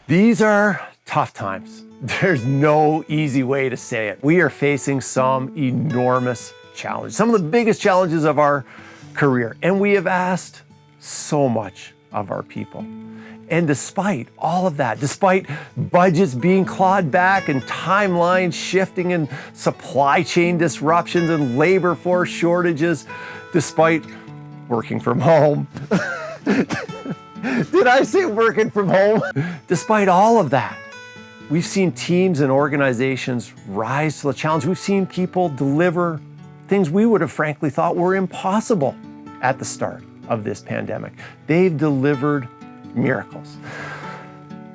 These are tough times. There's no easy way to say it. We are facing some enormous challenges, some of the biggest challenges of our career, and we have asked so much of our people. And despite all of that, despite budgets being clawed back and timelines shifting and supply chain disruptions and labor force shortages, despite working from home. Did I say working from home? Despite all of that, we've seen teams and organizations rise to the challenge. We've seen people deliver things we would have frankly thought were impossible at the start of this pandemic. They've delivered miracles.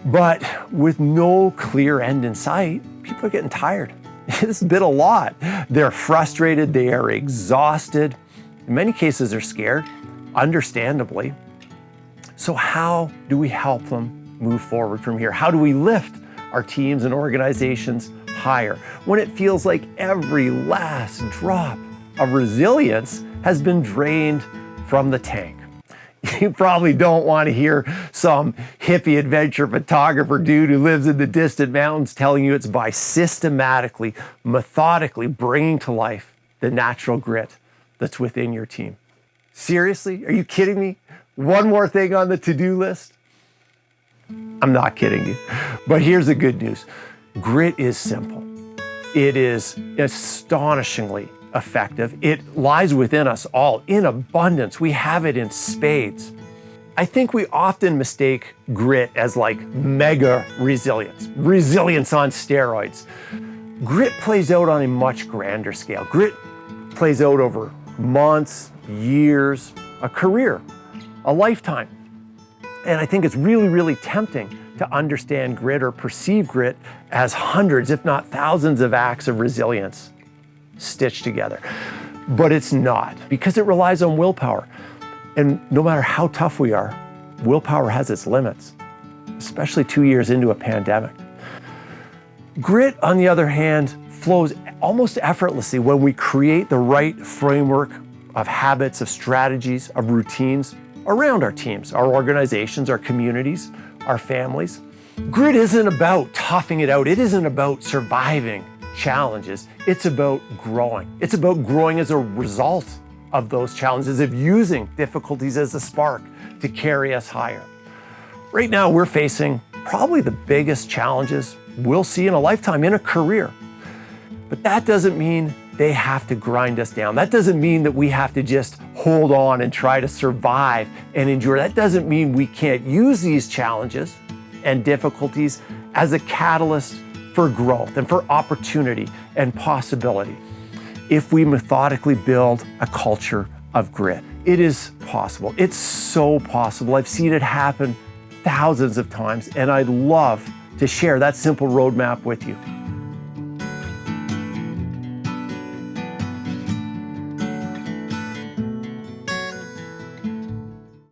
But with no clear end in sight, people are getting tired. It's been a lot. They're frustrated, they are exhausted. In many cases, they're scared, understandably. So how do we help them move forward from here? How do we lift our teams and organizations higher when it feels like every last drop of resilience has been drained from the tank? You probably don't want to hear some hippie adventure photographer dude who lives in the distant mountains telling you it's by systematically, methodically bringing to life the natural grit that's within your team. Seriously? Are you kidding me? One more thing on the to-do list? I'm not kidding you. But here's the good news. Grit is simple. It is astonishingly effective. It lies within us all in abundance. We have it in spades. I think we often mistake grit as like mega resilience on steroids. Grit plays out on a much grander scale. Grit plays out over months, years, a career, a lifetime. And I think it's really, really tempting to understand grit or perceive grit as hundreds, if not thousands of acts of resilience stitched together. But it's not, because it relies on willpower. And no matter how tough we are, willpower has its limits, especially 2 years into a pandemic. Grit, on the other hand, flows almost effortlessly when we create the right framework of habits, of strategies, of routines around our teams, our organizations, our communities, our families. Grit isn't about toughing it out. It isn't about surviving challenges. It's about growing. It's about growing as a result of those challenges, of using difficulties as a spark to carry us higher. Right now, we're facing probably the biggest challenges we'll see in a lifetime, in a career. But that doesn't mean they have to grind us down. That doesn't mean that we have to just hold on and try to survive and endure. That doesn't mean we can't use these challenges and difficulties as a catalyst for growth and for opportunity and possibility if we methodically build a culture of grit. It is possible. It's so possible. I've seen it happen thousands of times, and I'd love to share that simple roadmap with you.